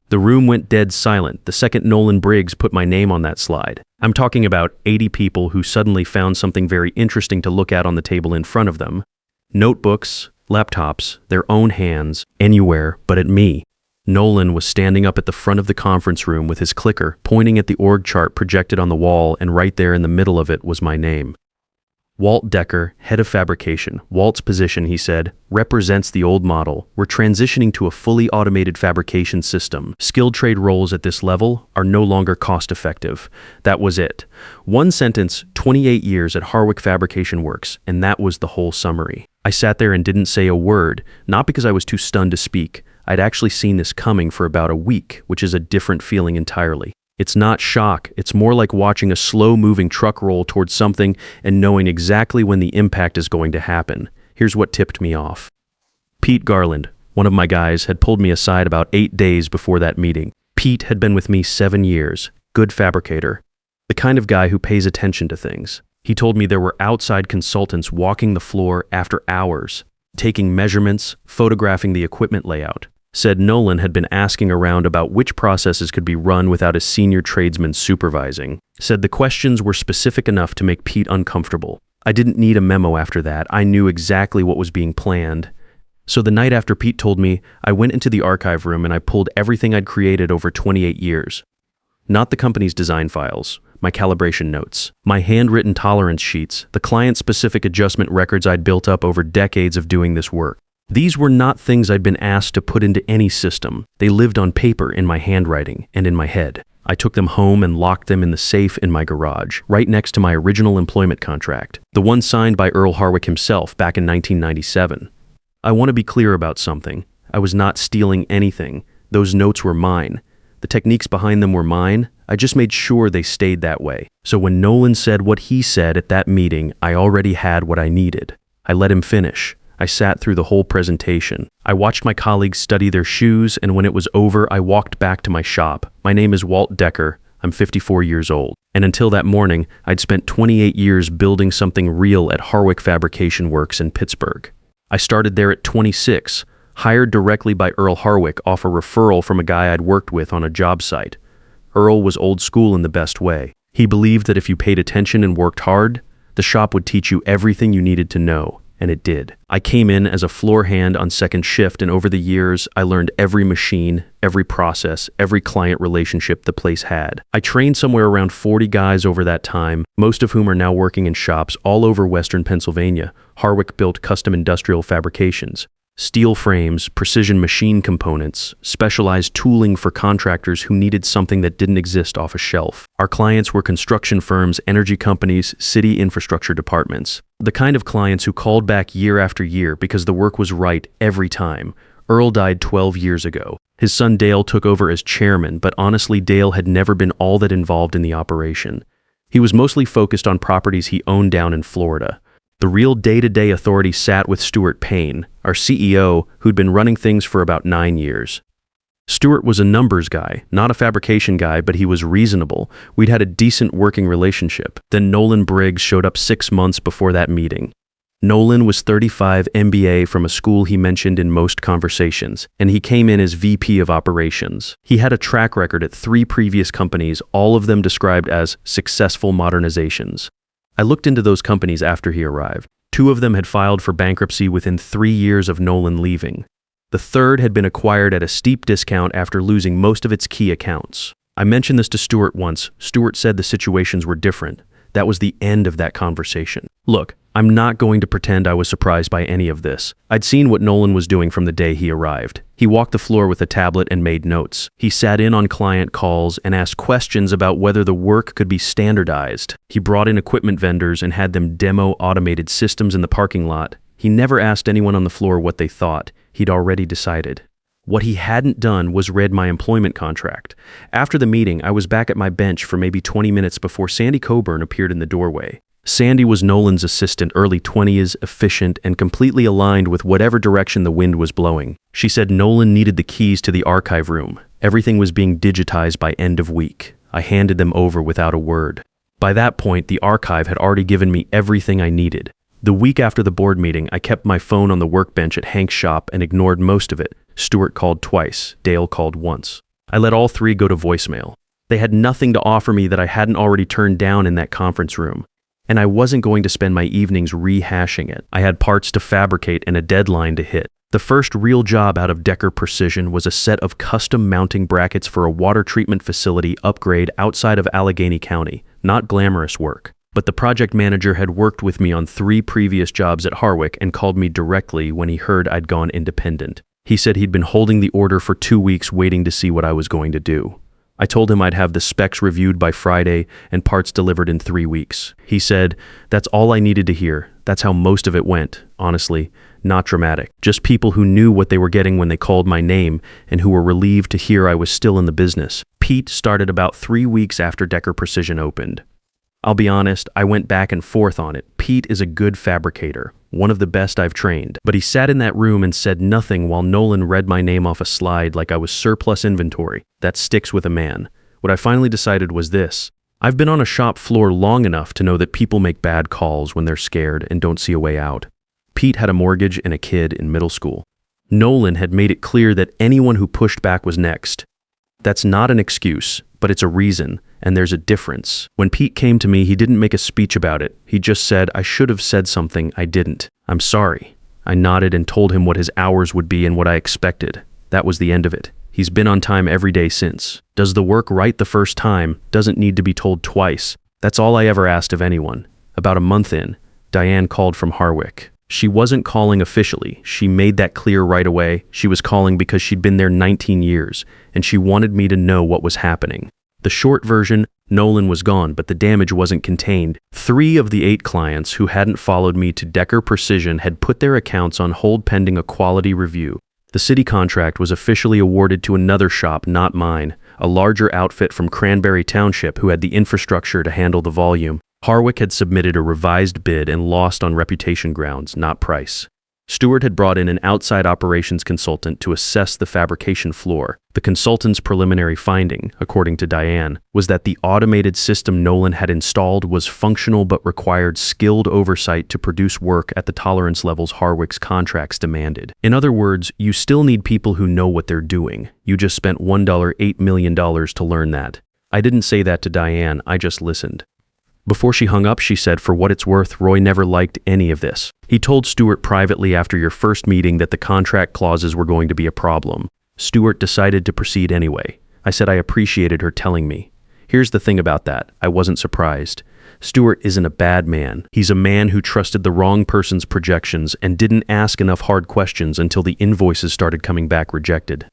The room went dead silent the second Nolan Briggs put my name on that slide. I'm talking about 80 people who suddenly found something very interesting to look at on the table in front of them. Notebooks, laptops, their own hands, anywhere but at me. Nolan was standing up at the front of the conference room with his clicker, pointing at the org chart projected on the wall, and right there in the middle of it was my name. Walt Decker, head of fabrication. Walt's position, he said, represents the old model. We're transitioning to a fully automated fabrication system. Skilled trade roles at this level are no longer cost-effective. That was it. One sentence, 28 years at Harwick Fabrication Works, and that was the whole summary. I sat there and didn't say a word, not because I was too stunned to speak. I'd actually seen this coming for about a week, which is a different feeling entirely. It's not shock, it's more like watching a slow-moving truck roll towards something and knowing exactly when the impact is going to happen. Here's what tipped me off. Pete Garland, one of my guys, had pulled me aside about 8 days before that meeting. Pete had been with me 7 years, good fabricator, the kind of guy who pays attention to things. He told me there were outside consultants walking the floor after hours, taking measurements, photographing the equipment layout. Said Nolan had been asking around about which processes could be run without a senior tradesman supervising. Said the questions were specific enough to make Pete uncomfortable. I didn't need a memo after that. I knew exactly what was being planned. So the night after Pete told me, I went into the archive room and I pulled everything I'd created over 28 years. Not the company's design files, my calibration notes, my handwritten tolerance sheets, the client-specific adjustment records I'd built up over decades of doing this work. These were not things I'd been asked to put into any system. They lived on paper in my handwriting and in my head. I took them home and locked them in the safe in my garage, right next to my original employment contract, the one signed by Earl Harwick himself back in 1997. I want to be clear about something. I was not stealing anything. Those notes were mine. The techniques behind them were mine. I just made sure they stayed that way. So when Nolan said what he said at that meeting, I already had what I needed. I let him finish. I sat through the whole presentation. I watched my colleagues study their shoes, and when it was over, I walked back to my shop. My name is Walt Decker. I'm 54 years old. And until that morning, I'd spent 28 years building something real at Harwick Fabrication Works in Pittsburgh. I started there at 26, hired directly by Earl Harwick off a referral from a guy I'd worked with on a job site. Earl was old school in the best way. He believed that if you paid attention and worked hard, the shop would teach you everything you needed to know. And it did. I came in as a floor hand on second shift, and over the years, I learned every machine, every process, every client relationship the place had. I trained somewhere around 40 guys over that time, most of whom are now working in shops all over Western Pennsylvania. Harwick built custom industrial fabrications. Steel frames, precision machine components, specialized tooling for contractors who needed something that didn't exist off a shelf. Our clients were construction firms, energy companies, city infrastructure departments. The kind of clients who called back year after year because the work was right every time. Earl died 12 years ago. His son Dale took over as chairman, but honestly, Dale had never been all that involved in the operation. He was mostly focused on properties he owned down in Florida. The real day-to-day authority sat with Stuart Payne, our CEO, who'd been running things for about 9 years. Stuart was a numbers guy, not a fabrication guy, but he was reasonable. We'd had a decent working relationship. Then Nolan Briggs showed up 6 months before that meeting. Nolan was 35, MBA from a school he mentioned in most conversations, and he came in as VP of operations. He had a track record at 3 previous companies, all of them described as successful modernizations. I looked into those companies after he arrived. 2 of them had filed for bankruptcy within 3 years of Nolan leaving. The third had been acquired at a steep discount after losing most of its key accounts. I mentioned this to Stuart once. Stuart said the situations were different. That was the end of that conversation. Look, I'm not going to pretend I was surprised by any of this. I'd seen what Nolan was doing from the day he arrived. He walked the floor with a tablet and made notes. He sat in on client calls and asked questions about whether the work could be standardized. He brought in equipment vendors and had them demo automated systems in the parking lot. He never asked anyone on the floor what they thought. He'd already decided. What he hadn't done was read my employment contract. After the meeting, I was back at my bench for maybe 20 minutes before Sandy Coburn appeared in the doorway. Sandy was Nolan's assistant, early 20s, efficient, and completely aligned with whatever direction the wind was blowing. She said Nolan needed the keys to the archive room. Everything was being digitized by end of week. I handed them over without a word. By that point, the archive had already given me everything I needed. The week after the board meeting, I kept my phone on the workbench at Hank's shop and ignored most of it. Stuart called twice. Dale called once. I let all three go to voicemail. They had nothing to offer me that I hadn't already turned down in that conference room. And I wasn't going to spend my evenings rehashing it. I had parts to fabricate and a deadline to hit. The first real job out of Decker Precision was a set of custom mounting brackets for a water treatment facility upgrade outside of Allegheny County. Not glamorous work. But the project manager had worked with me on 3 previous jobs at Harwick and called me directly when he heard I'd gone independent. He said he'd been holding the order for 2 weeks waiting to see what I was going to do. I told him I'd have the specs reviewed by Friday and parts delivered in 3 weeks. He said, "That's all I needed to hear. That's how most of it went, honestly. Not dramatic. Just people who knew what they were getting when they called my name and who were relieved to hear I was still in the business." Pete started about 3 weeks after Decker Precision opened. I'll be honest, I went back and forth on it. Pete is a good fabricator, one of the best I've trained. But he sat in that room and said nothing while Nolan read my name off a slide like I was surplus inventory. That sticks with a man. What I finally decided was this. I've been on a shop floor long enough to know that people make bad calls when they're scared and don't see a way out. Pete had a mortgage and a kid in middle school. Nolan had made it clear that anyone who pushed back was next. That's not an excuse, but it's a reason, and there's a difference. When Pete came to me, he didn't make a speech about it. He just said, "I should have said something, I didn't. I'm sorry." I nodded and told him what his hours would be and what I expected. That was the end of it. He's been on time every day since. Does the work right the first time, doesn't need to be told twice. That's all I ever asked of anyone. About a month in, Diane called from Harwick. She wasn't calling officially. She made that clear right away. She was calling because she'd been there 19 years, and she wanted me to know what was happening. The short version, Nolan was gone, but the damage wasn't contained. 3 of the 8 clients who hadn't followed me to Decker Precision had put their accounts on hold pending a quality review. The city contract was officially awarded to another shop, not mine, a larger outfit from Cranberry Township who had the infrastructure to handle the volume. Harwick had submitted a revised bid and lost on reputation grounds, not price. Stewart had brought in an outside operations consultant to assess the fabrication floor. The consultant's preliminary finding, according to Diane, was that the automated system Nolan had installed was functional but required skilled oversight to produce work at the tolerance levels Harwick's contracts demanded. In other words, you still need people who know what they're doing. You just spent $8 million to learn that. I didn't say that to Diane, I just listened. Before she hung up, she said, "For what it's worth, Roy never liked any of this. He told Stewart privately after your first meeting that the contract clauses were going to be a problem. Stewart decided to proceed anyway. I said I appreciated her telling me. Here's the thing about that. I wasn't surprised. Stewart isn't a bad man. He's a man who trusted the wrong person's projections and didn't ask enough hard questions until the invoices started coming back rejected.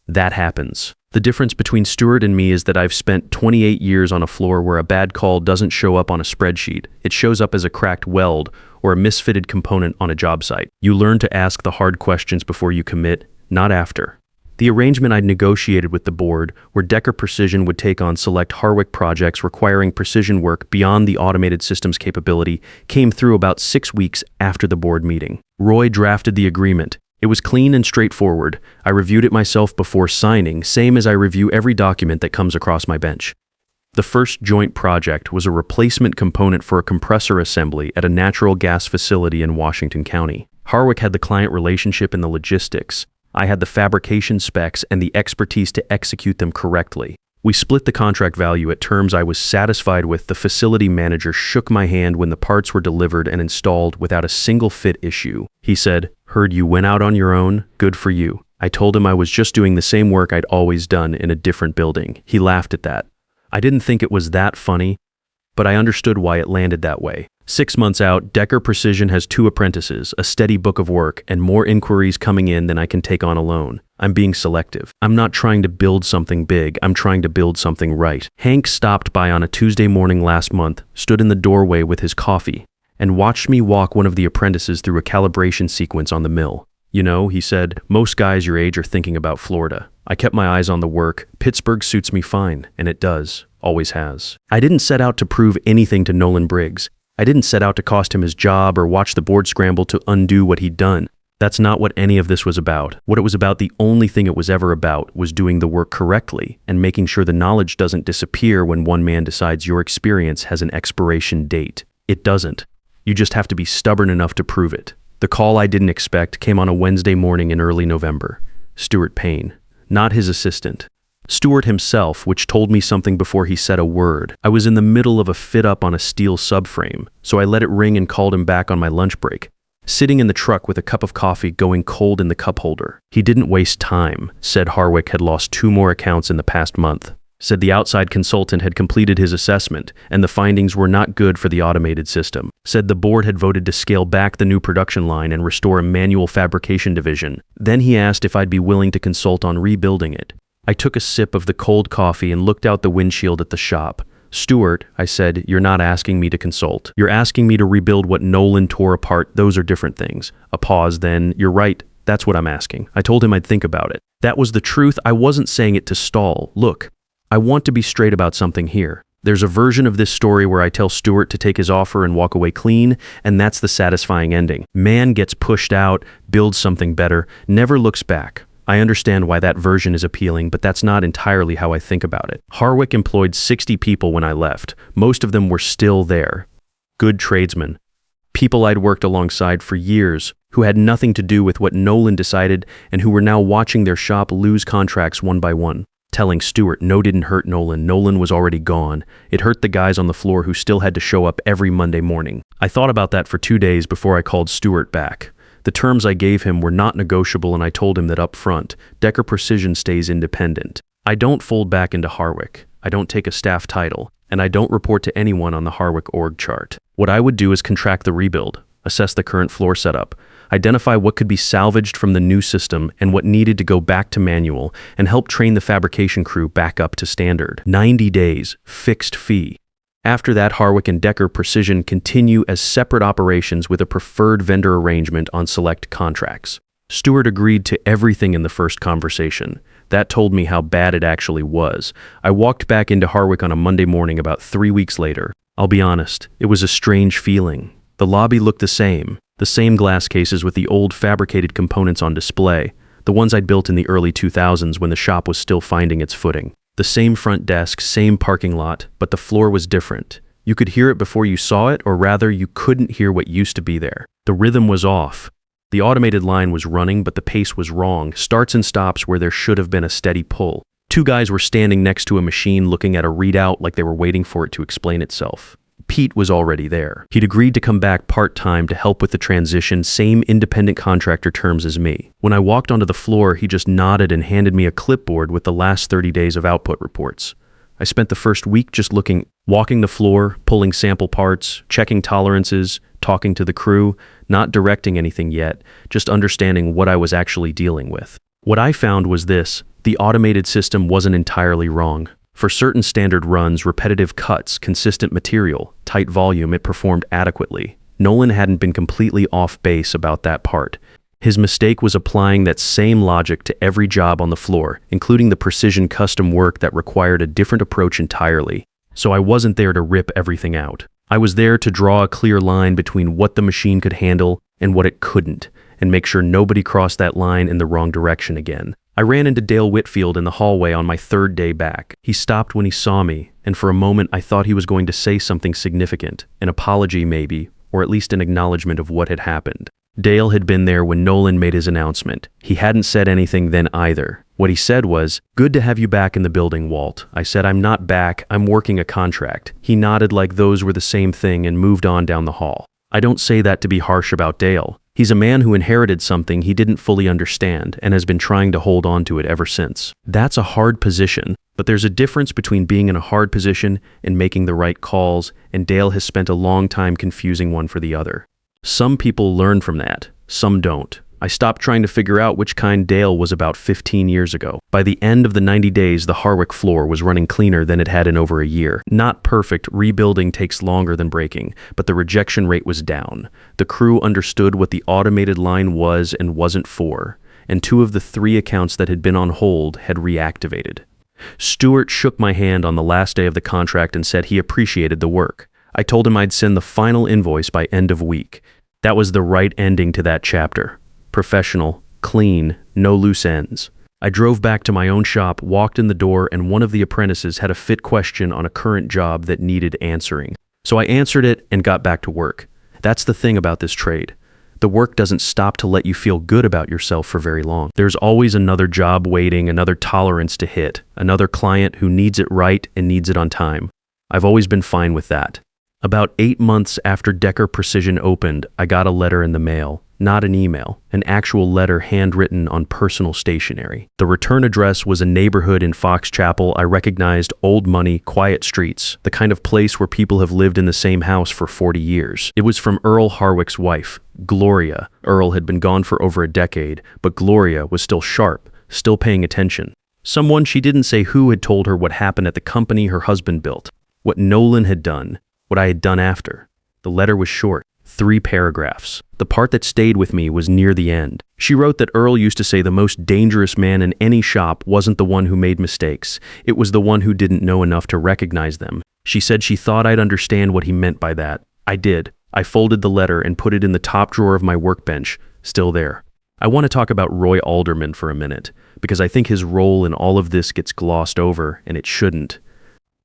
That happens. The difference between Stewart and me is that I've spent 28 years on a floor where a bad call doesn't show up on a spreadsheet. It shows up as a cracked weld or a misfitted component on a job site. You learn to ask the hard questions before you commit, not after. The arrangement I'd negotiated with the board, where Decker Precision would take on select Harwick projects requiring precision work beyond the automated system's capability, came through about 6 weeks after the board meeting. Roy drafted the agreement. It was clean and straightforward. I reviewed it myself before signing, same as I review every document that comes across my bench. The first joint project was a replacement component for a compressor assembly at a natural gas facility in Washington County. Harwick had the client relationship and the logistics. I had the fabrication specs and the expertise to execute them correctly. We split the contract value at terms I was satisfied with. The facility manager shook my hand when the parts were delivered and installed without a single fit issue. He said, "Heard you went out on your own. Good for you." I told him I was just doing the same work I'd always done in a different building. He laughed at that. I didn't think it was that funny, but I understood why it landed that way. 6 months out, Decker Precision has 2 apprentices, a steady book of work, and more inquiries coming in than I can take on alone. I'm being selective. I'm not trying to build something big, I'm trying to build something right. Hank stopped by on a Tuesday morning last month, stood in the doorway with his coffee, and watched me walk one of the apprentices through a calibration sequence on the mill. "You know," he said, "most guys your age are thinking about Florida." I kept my eyes on the work. Pittsburgh suits me fine, and it does. Always has. I didn't set out to prove anything to Nolan Briggs. I didn't set out to cost him his job or watch the board scramble to undo what he'd done. That's not what any of this was about. What it was about, the only thing it was ever about, was doing the work correctly and making sure the knowledge doesn't disappear when one man decides your experience has an expiration date. It doesn't. You just have to be stubborn enough to prove it. The call I didn't expect came on a Wednesday morning in early November. Stuart Payne, not his assistant. Stewart himself, which told me something before he said a word. I was in the middle of a fit-up on a steel subframe, so I let it ring and called him back on my lunch break. Sitting in the truck with a cup of coffee going cold in the cup holder. He didn't waste time, said Harwick had lost 2 more accounts in the past month. Said the outside consultant had completed his assessment, and the findings were not good for the automated system. Said the board had voted to scale back the new production line and restore a manual fabrication division. Then he asked if I'd be willing to consult on rebuilding it. I took a sip of the cold coffee and looked out the windshield at the shop. Stewart, I said, you're not asking me to consult. You're asking me to rebuild what Nolan tore apart. Those are different things. A pause, then, you're right. That's what I'm asking. I told him I'd think about it. That was the truth. I wasn't saying it to stall. Look, I want to be straight about something here. There's a version of this story where I tell Stewart to take his offer and walk away clean, and that's the satisfying ending. Man gets pushed out, builds something better, never looks back. I understand why that version is appealing, but that's not entirely how I think about it. Harwick employed 60 people when I left. Most of them were still there. Good tradesmen. People I'd worked alongside for years, who had nothing to do with what Nolan decided and who were now watching their shop lose contracts one by one. Telling Stewart no didn't hurt Nolan. Nolan was already gone. It hurt the guys on the floor who still had to show up every Monday morning. I thought about that for 2 days before I called Stewart back. The terms I gave him were not negotiable, and I told him that up front, Decker Precision stays independent. I don't fold back into Harwick. I don't take a staff title, and I don't report to anyone on the Harwick org chart. What I would do is contract the rebuild, assess the current floor setup, identify what could be salvaged from the new system and what needed to go back to manual, and help train the fabrication crew back up to standard. 90 days, fixed fee. After that, Harwick and Decker Precision continue as separate operations with a preferred vendor arrangement on select contracts. Stewart agreed to everything in the first conversation. That told me how bad it actually was. I walked back into Harwick on a Monday morning about 3 weeks later. I'll be honest, it was a strange feeling. The lobby looked the same glass cases with the old fabricated components on display, the ones I'd built in the early 2000s when the shop was still finding its footing. The same front desk, same parking lot, but the floor was different. You could hear it before you saw it, or rather, you couldn't hear what used to be there. The rhythm was off. The automated line was running, but the pace was wrong, starts and stops where there should have been a steady pull. 2 guys were standing next to a machine looking at a readout like they were waiting for it to explain itself. Pete was already there. He'd agreed to come back part-time to help with the transition, same independent contractor terms as me. When I walked onto the floor, he just nodded and handed me a clipboard with the last 30 days of output reports. I spent the first week just walking the floor, pulling sample parts, checking tolerances, talking to the crew, not directing anything yet, just understanding what I was actually dealing with. What I found was this: the automated system wasn't entirely wrong. For certain standard runs, repetitive cuts, consistent material, tight volume, it performed adequately. Nolan hadn't been completely off base about that part. His mistake was applying that same logic to every job on the floor, including the precision custom work that required a different approach entirely. So I wasn't there to rip everything out. I was there to draw a clear line between what the machine could handle and what it couldn't, and make sure nobody crossed that line in the wrong direction again. I ran into Dale Whitfield in the hallway on my 3rd day back. He stopped when he saw me, and for a moment I thought he was going to say something significant, an apology maybe, or at least an acknowledgement of what had happened. Dale had been there when Nolan made his announcement. He hadn't said anything then either. What he said was, "Good to have you back in the building, Walt." I said, "I'm not back, I'm working a contract." He nodded like those were the same thing and moved on down the hall. I don't say that to be harsh about Dale. He's a man who inherited something he didn't fully understand and has been trying to hold on to it ever since. That's a hard position, but there's a difference between being in a hard position and making the right calls, and Dale has spent a long time confusing one for the other. Some people learn from that, some don't. I stopped trying to figure out which kind Dale was about 15 years ago. By the end of the 90 days, the Harwick floor was running cleaner than it had in over a year. Not perfect, rebuilding takes longer than breaking, but the rejection rate was down. The crew understood what the automated line was and wasn't for, and 2 of the 3 accounts that had been on hold had reactivated. Stewart shook my hand on the last day of the contract and said he appreciated the work. I told him I'd send the final invoice by end of week. That was the right ending to that chapter. Professional, clean, no loose ends. I drove back to my own shop, walked in the door, and one of the apprentices had a fit question on a current job that needed answering. So I answered it and got back to work. That's the thing about this trade. The work doesn't stop to let you feel good about yourself for very long. There's always another job waiting, another tolerance to hit, another client who needs it right and needs it on time. I've always been fine with that. About 8 months after Decker Precision opened, I got a letter in the mail. Not an email, an actual letter handwritten on personal stationery. The return address was a neighborhood in Fox Chapel. I recognized: old money, quiet streets, the kind of place where people have lived in the same house for 40 years. It was from Earl Harwick's wife, Gloria. Earl had been gone for over a decade, but Gloria was still sharp, still paying attention. Someone, she didn't say who, had told her what happened at the company her husband built, what Nolan had done, what I had done after. The letter was short. 3 paragraphs. The part that stayed with me was near the end. She wrote that Earl used to say the most dangerous man in any shop wasn't the one who made mistakes. It was the one who didn't know enough to recognize them. She said she thought I'd understand what he meant by that. I did. I folded the letter and put it in the top drawer of my workbench, still there. I want to talk about Roy Alderman for a minute, because I think his role in all of this gets glossed over, and it shouldn't.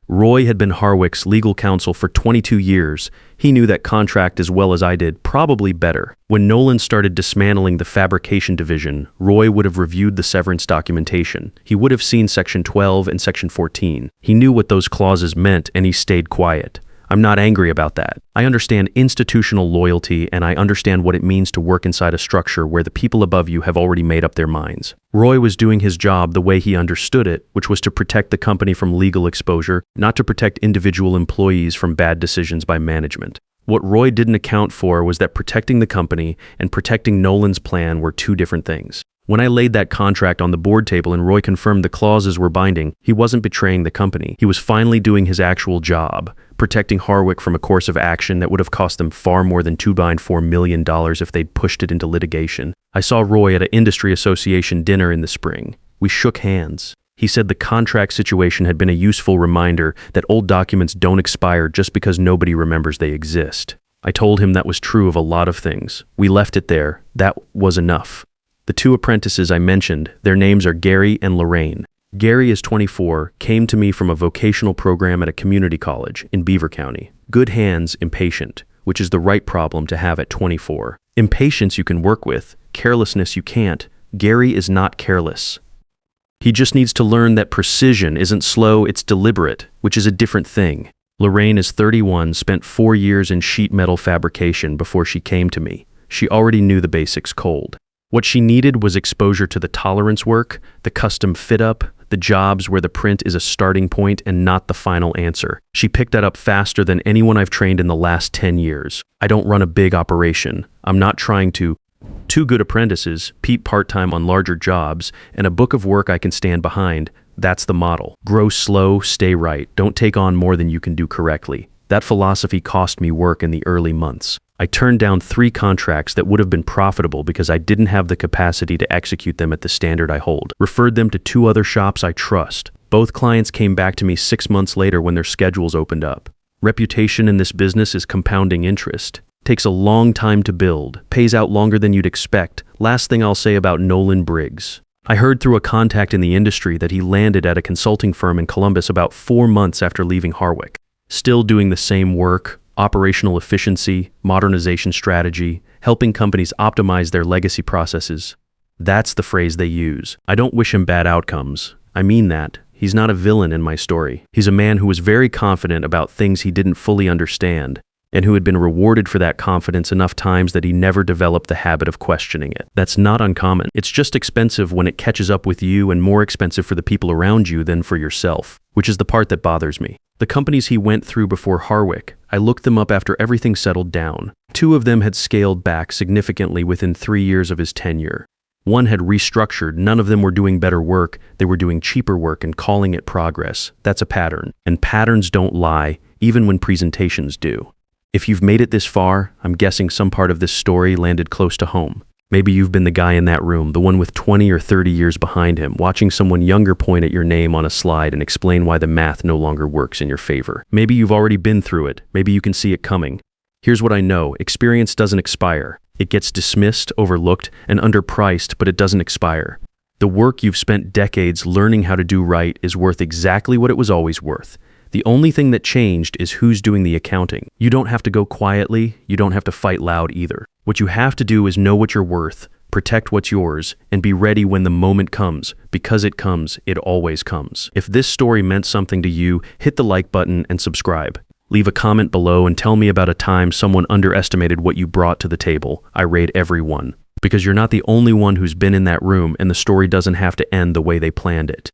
Roy had been Harwick's legal counsel for 22 years. He knew that contract as well as I did, probably better. When Nolan started dismantling the fabrication division, Roy would have reviewed the severance documentation. He would have seen Section 12 and Section 14. He knew what those clauses meant, and he stayed quiet. I'm not angry about that. I understand institutional loyalty, and I understand what it means to work inside a structure where the people above you have already made up their minds. Roy was doing his job the way he understood it, which was to protect the company from legal exposure, not to protect individual employees from bad decisions by management. What Roy didn't account for was that protecting the company and protecting Nolan's plan were 2 different things. When I laid that contract on the board table and Roy confirmed the clauses were binding, he wasn't betraying the company. He was finally doing his actual job, protecting Harwick from a course of action that would have cost them far more than $2.4 million if they'd pushed it into litigation. I saw Roy at an industry association dinner in the spring. We shook hands. He said the contract situation had been a useful reminder that old documents don't expire just because nobody remembers they exist. I told him that was true of a lot of things. We left it there. That was enough. The 2 apprentices I mentioned, their names are Gary and Lorraine. Gary is 24, came to me from a vocational program at a community college in Beaver County. Good hands, impatient, which is the right problem to have at 24. Impatience you can work with, carelessness you can't. Gary is not careless. He just needs to learn that precision isn't slow, it's deliberate, which is a different thing. Lorraine is 31, spent 4 years in sheet metal fabrication before she came to me. She already knew the basics cold. What she needed was exposure to the tolerance work, the custom fit-up, the jobs where the print is a starting point and not the final answer. She picked that up faster than anyone I've trained in the last 10 years. I don't run a big operation. I'm not trying to. 2 good apprentices, Pete part-time on larger jobs, and a book of work I can stand behind. That's the model. Grow slow, stay right. Don't take on more than you can do correctly. That philosophy cost me work in the early months. I turned down 3 contracts that would have been profitable because I didn't have the capacity to execute them at the standard I hold. Referred them to 2 other shops I trust. Both clients came back to me 6 months later when their schedules opened up. Reputation in this business is compounding interest. Takes a long time to build. Pays out longer than you'd expect. Last thing I'll say about Nolan Briggs. I heard through a contact in the industry that he landed at a consulting firm in Columbus about 4 months after leaving Harwick. Still doing the same work. Operational efficiency, modernization strategy, helping companies optimize their legacy processes. That's the phrase they use. I don't wish him bad outcomes. I mean that. He's not a villain in my story. He's a man who was very confident about things he didn't fully understand, and who had been rewarded for that confidence enough times that he never developed the habit of questioning it. That's not uncommon. It's just expensive when it catches up with you, and more expensive for the people around you than for yourself, which is the part that bothers me. The companies he went through before Harwick, I looked them up after everything settled down. 2 of them had scaled back significantly within 3 years of his tenure. 1 had restructured. None of them were doing better work. They were doing cheaper work and calling it progress. That's a pattern. And patterns don't lie, even when presentations do. If you've made it this far, I'm guessing some part of this story landed close to home. Maybe you've been the guy in that room, the one with 20 or 30 years behind him, watching someone younger point at your name on a slide and explain why the math no longer works in your favor. Maybe you've already been through it. Maybe you can see it coming. Here's what I know. Experience doesn't expire. It gets dismissed, overlooked, and underpriced, but it doesn't expire. The work you've spent decades learning how to do right is worth exactly what it was always worth. The only thing that changed is who's doing the accounting. You don't have to go quietly. You don't have to fight loud either. What you have to do is know what you're worth, protect what's yours, and be ready when the moment comes, because it comes, it always comes. If this story meant something to you, hit the like button and subscribe. Leave a comment below and tell me about a time someone underestimated what you brought to the table. I rate every one. Because you're not the only one who's been in that room, and the story doesn't have to end the way they planned it.